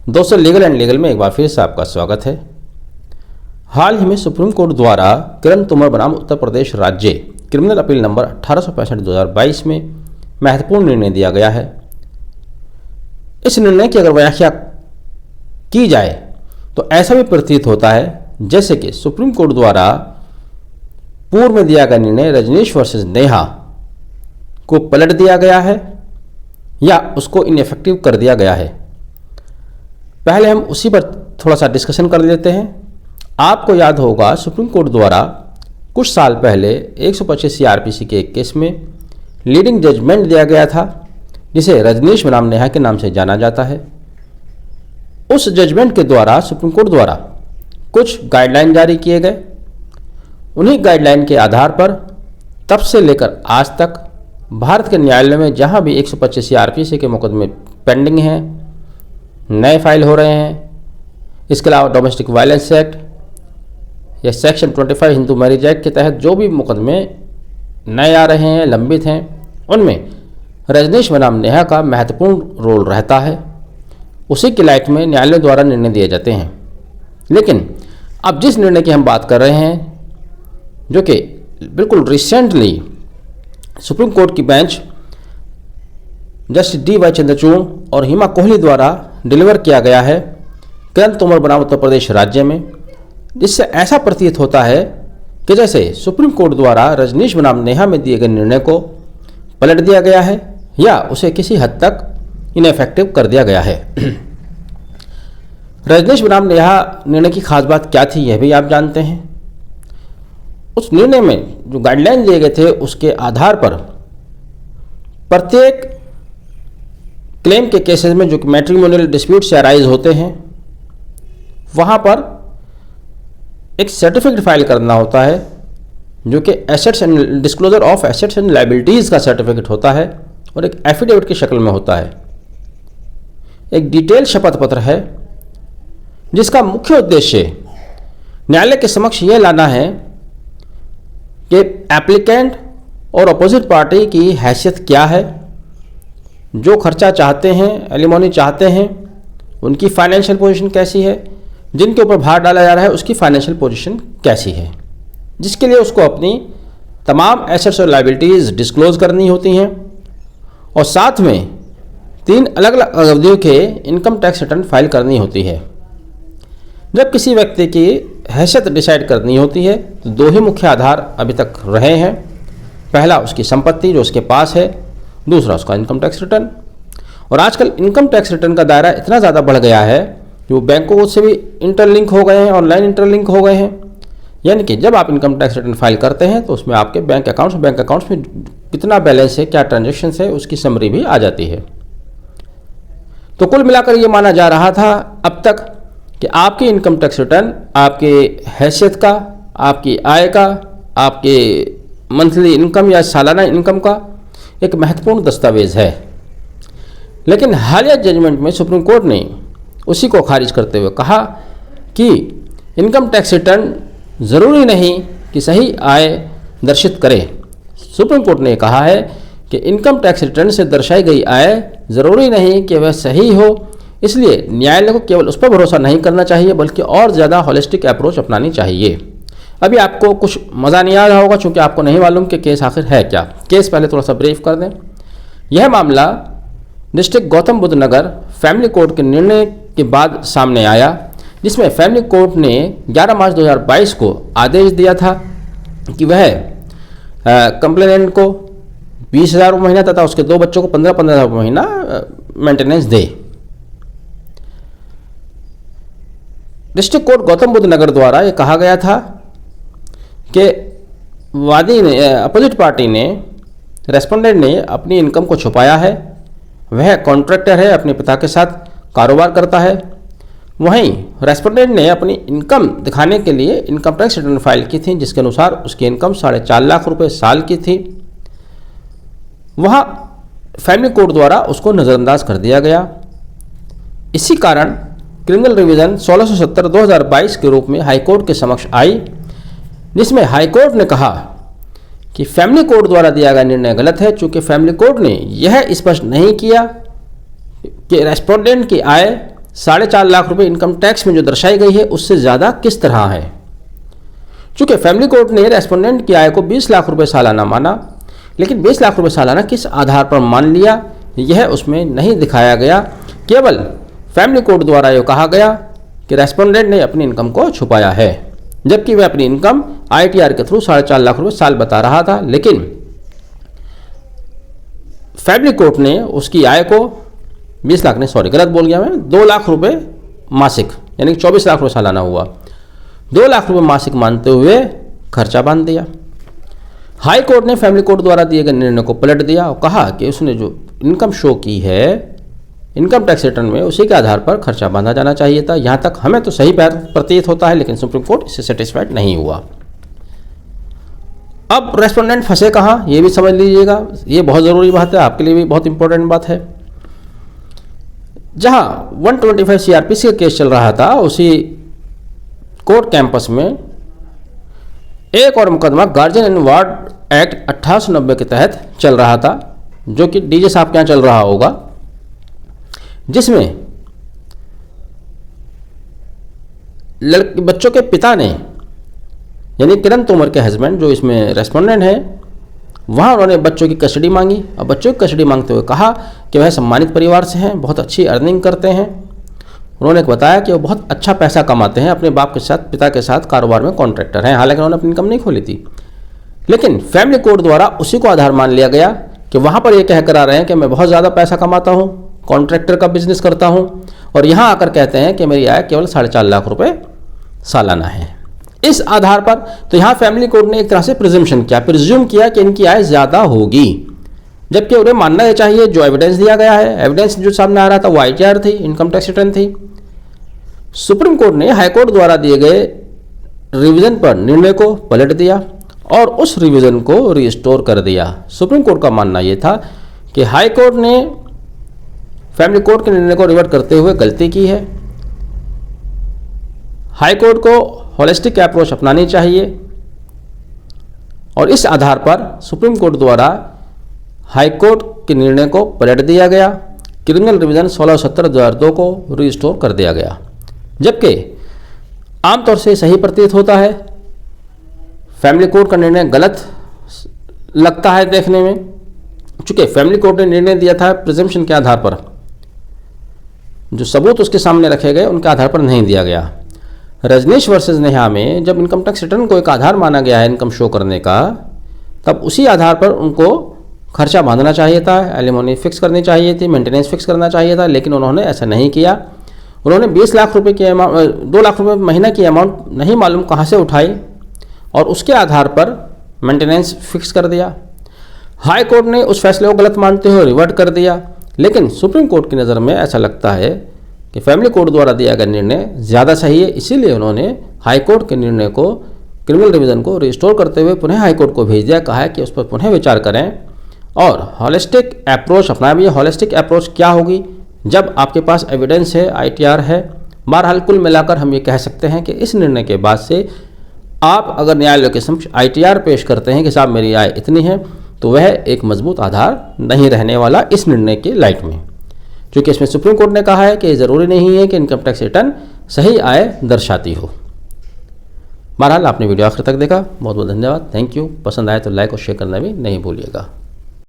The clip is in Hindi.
दोस्तों, लीगल एंड लीगल में एक बार फिर से आपका स्वागत है। हाल ही में सुप्रीम कोर्ट द्वारा किरण तोमर बनाम उत्तर प्रदेश राज्य क्रिमिनल अपील नंबर 1865/2022 में महत्वपूर्ण निर्णय दिया गया है। इस निर्णय की अगर व्याख्या की जाए तो ऐसा भी प्रतीत होता है जैसे कि सुप्रीम कोर्ट द्वारा पूर्व में दिया गया निर्णय रजनीश वर्सेस नेहा को पलट दिया गया है या उसको इनइफेक्टिव कर दिया गया है। पहले हम उसी पर थोड़ा सा डिस्कशन कर लेते हैं। आपको याद होगा सुप्रीम कोर्ट द्वारा कुछ साल पहले 125 CRPC के एक केस में लीडिंग जजमेंट दिया गया था जिसे रजनीश बनाम नेहा के नाम से जाना जाता है। उस जजमेंट के द्वारा सुप्रीम कोर्ट द्वारा कुछ गाइडलाइन जारी किए गए। उन्हीं गाइडलाइन के आधार पर तब से लेकर आज तक भारत के न्यायालय में जहां भी 125 CRPC के मुकदमे पेंडिंग हैं, नए फाइल हो रहे हैं, इसके अलावा डोमेस्टिक वायलेंस एक्ट या सेक्शन 25 हिंदू मैरिज एक्ट के तहत जो भी मुकदमे नए आ रहे हैं, लंबित हैं, उनमें रजनीश बनाम नेहा का महत्वपूर्ण रोल रहता है। उसी के लाइट में न्यायालय द्वारा निर्णय दिए जाते हैं। लेकिन अब जिस निर्णय की हम बात कर रहे हैं, जो कि बिल्कुल रिसेंटली सुप्रीम कोर्ट की बेंच जस्टिस DY चंद्रचूड़ और हिमा कोहली द्वारा डिलीवर किया गया है किरण तोमर बनाम उत्तर प्रदेश राज्य में, जिससे ऐसा प्रतीत होता है कि जैसे सुप्रीम कोर्ट द्वारा रजनीश बनाम नेहा में दिए गए निर्णय को पलट दिया गया है या उसे किसी हद तक इनइफेक्टिव कर दिया गया है। रजनीश बनाम नेहा निर्णय की खास बात क्या थी यह भी आप जानते हैं। उस निर्णय में जो गाइडलाइन दिए गए थे उसके आधार पर प्रत्येक क्लेम के केसेस में जो कि मैट्रिमोनियल डिस्प्यूट से अराइज होते हैं, वहाँ पर एक सर्टिफिकेट फाइल करना होता है जो कि assets and disclosure of assets and liabilities का सर्टिफिकेट होता है और एक एफिडेविट की शक्ल में होता है। एक डिटेल शपथ पत्र है जिसका मुख्य उद्देश्य न्यायालय के समक्ष यह लाना है कि एप्लीकेंट और अपोजिट पार्टी की हैसियत क्या है, जो खर्चा चाहते हैं, एलिमोनी चाहते हैं, उनकी फाइनेंशियल पोजीशन कैसी है, जिनके ऊपर भार डाला जा रहा है उसकी फाइनेंशियल पोजीशन कैसी है, जिसके लिए उसको अपनी तमाम एसेट्स और लायबिलिटीज़ डिस्क्लोज करनी होती हैं और साथ में 3 अलग अलग अवधियों के इनकम टैक्स रिटर्न फाइल करनी होती है। जब किसी व्यक्ति की हैसियत डिसाइड करनी होती है तो 2 ही मुख्य आधार अभी तक रहे हैं। पहला उसकी संपत्ति जो उसके पास है, दूसरा उसका इनकम टैक्स रिटर्न। और आजकल इनकम टैक्स रिटर्न का दायरा इतना ज़्यादा बढ़ गया है जो बैंकों से भी इंटरलिंक हो गए हैं, ऑनलाइन इंटरलिंक हो गए हैं। यानी कि जब आप इनकम टैक्स रिटर्न फाइल करते हैं तो उसमें आपके बैंक अकाउंट्स में कितना बैलेंस है, क्या ट्रांजेक्शन है, उसकी समरी भी आ जाती है। तो कुल मिलाकर ये माना जा रहा था अब तक कि आपकी इनकम टैक्स रिटर्न आपके हैसियत का, आपकी आय का, आपके मंथली इनकम या सालाना इनकम का एक महत्वपूर्ण दस्तावेज है। लेकिन हालिया जजमेंट में सुप्रीम कोर्ट ने उसी को खारिज करते हुए कहा कि इनकम टैक्स रिटर्न ज़रूरी नहीं कि सही आय दर्शित करे। सुप्रीम कोर्ट ने कहा है कि इनकम टैक्स रिटर्न से दर्शाई गई आय ज़रूरी नहीं कि वह सही हो, इसलिए न्यायालय को केवल उस पर भरोसा नहीं करना चाहिए बल्कि और ज़्यादा होलिस्टिक अप्रोच अपनानी चाहिए। अभी आपको कुछ मज़ा नहीं आ रहा होगा क्योंकि आपको नहीं मालूम कि केस आखिर है क्या। केस पहले थोड़ा सा ब्रीफ कर दें। यह मामला डिस्ट्रिक्ट गौतम बुद्ध नगर फैमिली कोर्ट के निर्णय के बाद सामने आया, जिसमें फैमिली कोर्ट ने 11 मार्च 2022 को आदेश दिया था कि वह कंप्लेनेंट को 20,000 रुपये महीना तथा उसके 2 बच्चों को 15,000 रुपये महीना मेंटेनेंस दे। डिस्ट्रिक्ट कोर्ट गौतम बुद्ध नगर द्वारा ये कहा गया था कि वादी ने, अपोजिट पार्टी ने, रेस्पोंडेंट ने अपनी इनकम को छुपाया है। वह कॉन्ट्रैक्टर है, अपने पिता के साथ कारोबार करता है। वहीं रेस्पोंडेंट ने अपनी इनकम दिखाने के लिए इनकम टैक्स रिटर्न फाइल की थी जिसके अनुसार उसकी इनकम 4.5 लाख रुपए साल की थी। वहाँ फैमिली कोर्ट द्वारा उसको नज़रअंदाज कर दिया गया। इसी कारण क्रिमिनल रिवीजन 1670/2022 के रूप में हाईकोर्ट के समक्ष आई, जिसमें हाईकोर्ट ने कहा कि फैमिली कोर्ट द्वारा दिया गया निर्णय गलत है, चूँकि फैमिली कोर्ट ने यह स्पष्ट नहीं किया कि रेस्पोंडेंट की आय 4.5 लाख रुपए इनकम टैक्स में जो दर्शाई गई है उससे ज़्यादा किस तरह है। चूँकि फैमिली कोर्ट ने रेस्पोंडेंट की आय को 20 लाख रुपए सालाना माना, लेकिन 20 लाख रुपए सालाना किस आधार पर मान लिया यह उसमें नहीं दिखाया गया। केवल फैमिली कोर्ट द्वारा यह कहा गया कि रेस्पोंडेंट ने अपनी इनकम को छुपाया है, जबकि वह अपनी इनकम ITR के थ्रू 4.5 लाख रुपए साल बता रहा था। लेकिन फैमिली कोर्ट ने उसकी आय को 20 लाख नहीं, सॉरी गलत बोल गया मैं, 2 लाख रुपए मासिक यानी 24 लाख रुपए सालाना हुआ, 2 लाख रुपए मासिक मानते हुए खर्चा बांध दिया। हाई कोर्ट ने फैमिली कोर्ट द्वारा दिए गए निर्णय को पलट दिया और कहा कि उसने जो इनकम शो की है इनकम टैक्स रिटर्न में उसी के आधार पर खर्चा बांधा जाना चाहिए था। यहाँ तक हमें तो सही प्रतीत होता है, लेकिन सुप्रीम कोर्ट इससे सेटिस्फाइड नहीं हुआ। अब रेस्पोंडेंट फंसे कहाँ ये भी समझ लीजिएगा, ये बहुत ज़रूरी बात है, आपके लिए भी बहुत इंपॉर्टेंट बात है। जहाँ 125 CRPC का केस चल रहा था, उसी कोर्ट कैंपस में एक और मुकदमा गार्जियन एंड वार्ड एक्ट 1890 के तहत चल रहा था, जो कि DJ साहब के यहाँ चल रहा होगा, जिसमें बच्चों के पिता ने यानी किरण तोमर के हस्बैंड जो इसमें रेस्पोंडेंट है, वहाँ उन्होंने बच्चों की कस्टडी मांगी और बच्चों की कस्टडी मांगते हुए कहा कि वह सम्मानित परिवार से हैं, बहुत अच्छी अर्निंग करते हैं। उन्होंने बताया कि वो बहुत अच्छा पैसा कमाते हैं, अपने बाप के साथ पिता के साथ कारोबार में कॉन्ट्रैक्टर हैं, हालांकि उन्होंने अपनी इनकम नहीं खोली थी। लेकिन फैमिली कोर्ट द्वारा उसी को आधार मान लिया गया कि वहाँ पर ये कह कर आ रहे हैं कि मैं बहुत ज़्यादा पैसा कमाता हूँ, कॉन्ट्रैक्टर का बिजनेस करता हूँ, और यहाँ आकर कहते हैं कि मेरी आय केवल 4.5 लाख रुपए सालाना है। इस आधार पर तो यहाँ फैमिली कोर्ट ने एक तरह से प्रिज्यूम किया कि इनकी आय ज़्यादा होगी, जबकि उन्हें मानना यह चाहिए जो एविडेंस दिया गया है, एविडेंस जो सामने आ रहा था वो ITR थी, इनकम टैक्स रिटर्न थी। सुप्रीम कोर्ट ने हाईकोर्ट द्वारा दिए गए रिवीजन पर निर्णय को पलट दिया और उस रिवीजन को रिस्टोर कर दिया। सुप्रीम कोर्ट का मानना यह था कि हाई कोर्ट ने फैमिली कोर्ट के निर्णय को रिवर्ट करते हुए गलती की है। हाई कोर्ट को होलिस्टिक अप्रोच अपनानी चाहिए और इस आधार पर सुप्रीम कोर्ट द्वारा हाई कोर्ट के निर्णय को पलट दिया गया। क्रिमिनल रिवीजन 1670/2002 को रिस्टोर कर दिया गया, जबकि आमतौर से सही प्रतीत होता है। फैमिली कोर्ट का निर्णय गलत लगता है देखने में, चूँकि फैमिली कोर्ट ने निर्णय दिया था प्रिजम्पशन के आधार पर, जो सबूत उसके सामने रखे गए उनके आधार पर नहीं दिया गया। रजनीश वर्सेस नेहा में जब इनकम टैक्स रिटर्न को एक आधार माना गया है इनकम शो करने का, तब उसी आधार पर उनको खर्चा बांधना चाहिए था, एलिमोनी फिक्स करनी चाहिए थी, मेंटेनेंस फिक्स करना चाहिए था, लेकिन उन्होंने ऐसा नहीं किया। उन्होंने 20 लाख रुपए की अमाउंट, 2 लाख रुपए महीना की अमाउंट नहीं मालूम कहाँ से उठाई और उसके आधार पर मेंटेनेंस फिक्स कर दिया। हाई कोर्ट ने उस फैसले को गलत मानते हुए रिवर्ट कर दिया, लेकिन सुप्रीम कोर्ट की नज़र में ऐसा लगता है कि फैमिली कोर्ट द्वारा दिया गया निर्णय ज़्यादा सही है। इसीलिए उन्होंने हाई कोर्ट के निर्णय को, क्रिमिनल रिवीजन को रिस्टोर करते हुए पुनः हाई कोर्ट को भेज दिया, कहा है कि उस पर पुनः विचार करें और हॉलिस्टिक अप्रोच अपनाएं। ये हॉलिस्टिक अप्रोच क्या होगी जब आपके पास एविडेंस है, ITR है। बहरहाल कुल मिलाकर हम ये कह सकते हैं कि इस निर्णय के बाद से आप अगर न्यायालय के समक्ष ITR पेश करते हैं कि साहब मेरी आय इतनी है, तो वह एक मजबूत आधार नहीं रहने वाला इस निर्णय के लाइट में, क्योंकि इसमें सुप्रीम कोर्ट ने कहा है कि ज़रूरी नहीं है कि इनकम टैक्स रिटर्न सही आय दर्शाती हो। बहरहाल आपने वीडियो आखिर तक देखा, बहुत बहुत धन्यवाद, थैंक यू। पसंद आए तो लाइक और शेयर करना भी नहीं भूलिएगा।